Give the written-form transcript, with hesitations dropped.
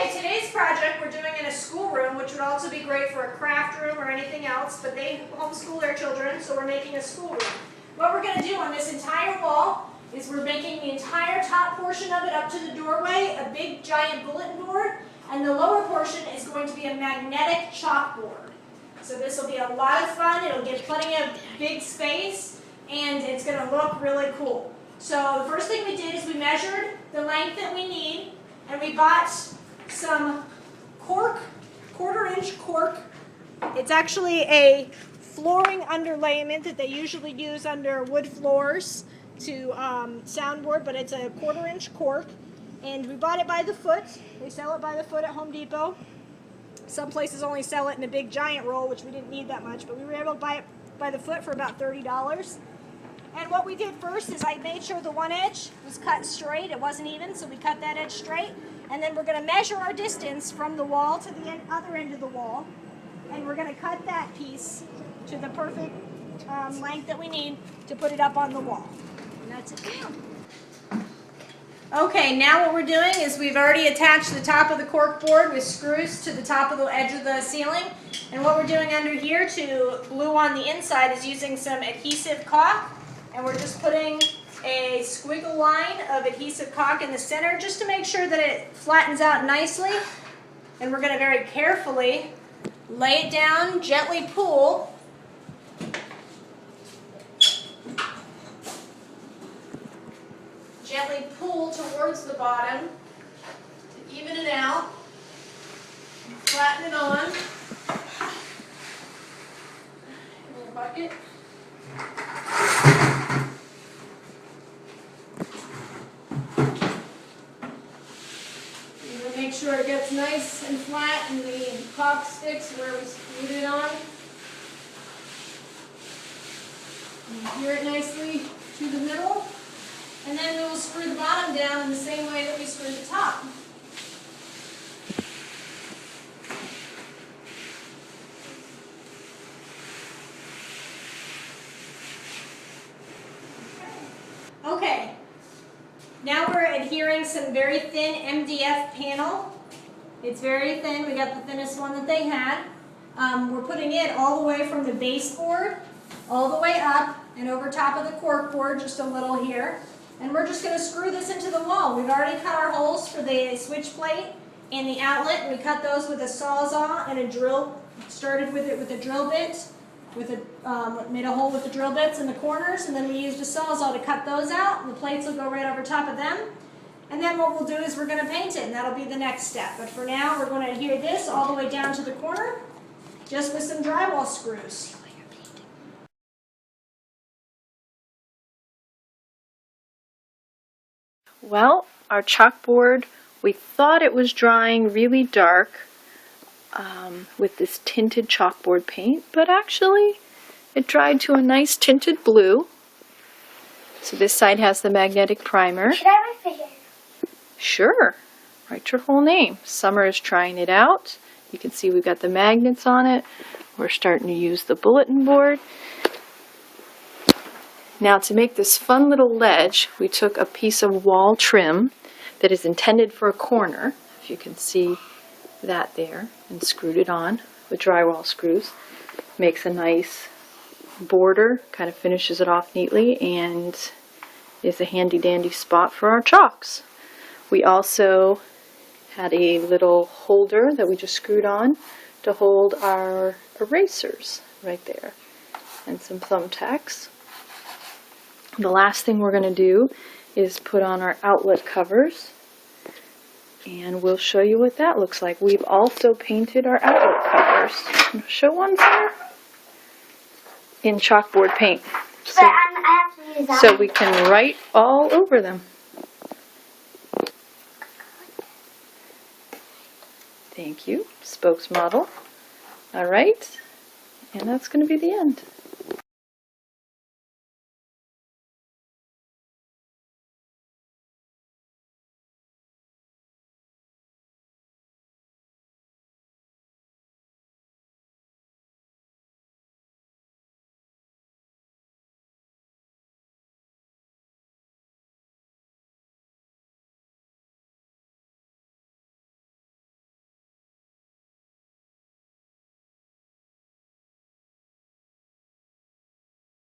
Okay, today's project we're doing in a schoolroom, which would also be great for a craft room or anything else, but they homeschool their children, so we're making a schoolroom. What we're going to do on this entire wall is we're making the entire top portion of it up to the doorway a big giant bulletin board, and the lower portion is going to be a magnetic chalkboard. So this will be a lot of fun. It'll give plenty of big space, and it's going to look really cool. So the first thing we did is we measured the length that we need, and we bought some cork, quarter-inch cork. It's actually a flooring underlayment that they usually use under wood floors to soundboard, but it's a quarter-inch cork. And we bought it by the foot. They sell it by the foot at Home Depot. Some places only sell it in a big giant roll, which we didn't need that much, but we were able to buy it by the foot for about $30. And what we did first is I made sure the one edge was cut straight. It wasn't even, so we cut that edge straight. And then we're going to measure our distance from the wall to the other end of the wall. And we're going to cut that piece to the perfect length that we need to put it up on the wall. And that's it for now. Okay, now what we're doing is we've already attached the top of the cork board with screws to the top of the edge of the ceiling. And what we're doing under here to glue on the inside is using some adhesive caulk. And we're just putting a squiggle line of adhesive caulk in the center just to make sure that it flattens out nicely. And we're going to very carefully lay it down, gently pull. Gently pull towards the bottom to even it out. Flatten it on. A little bucket. Make sure it gets nice and flat and the caulk sticks where we screwed it on. And adhere it nicely to the middle. And then we will screw the bottom down in the same way that we screwed the top. Okay. Now we're adhering some very thin MDF panel. It's very thin. We got the thinnest one that they had. We're putting it all the way from the baseboard, all the way up and over top of the cork board, just a little here. And we're just going to screw this into the wall. We've already cut our holes for the switch plate and the outlet. We cut those with a Sawzall and a drill. Started with it with a drill bit. Made a hole with the drill bits in the corners, and then we used a Sawzall to cut those out. The plates will go right over top of them. And then what we'll do is we're going to paint it, and that'll be the next step. But for now, we're going to adhere this all the way down to the corner, just with some drywall screws. Well, our chalkboard, we thought it was drying really dark with this tinted chalkboard paint, but actually it dried to a nice tinted blue. So this side has the magnetic primer. Should I write for here? Sure. Write your whole name. Summer is trying it out. You can see we've got the magnets on it. We're starting to use the bulletin board. Now to make this fun little ledge, we took a piece of wall trim that is intended for a corner, if you can see that there, and screwed it on with drywall screws. Makes a nice border, kind of finishes it off neatly, and is a handy dandy spot for our chalks. We also had a little holder that we just screwed on to hold our erasers right there, and some thumbtacks. The last thing we're going to do is put on our outlet covers, and we'll show you what that looks like. We've also painted our outlet covers. Show one, sir. In chalkboard paint. But I have to use that. So we can write all over them. Thank you, spokesmodel. All right, and that's going to be the end.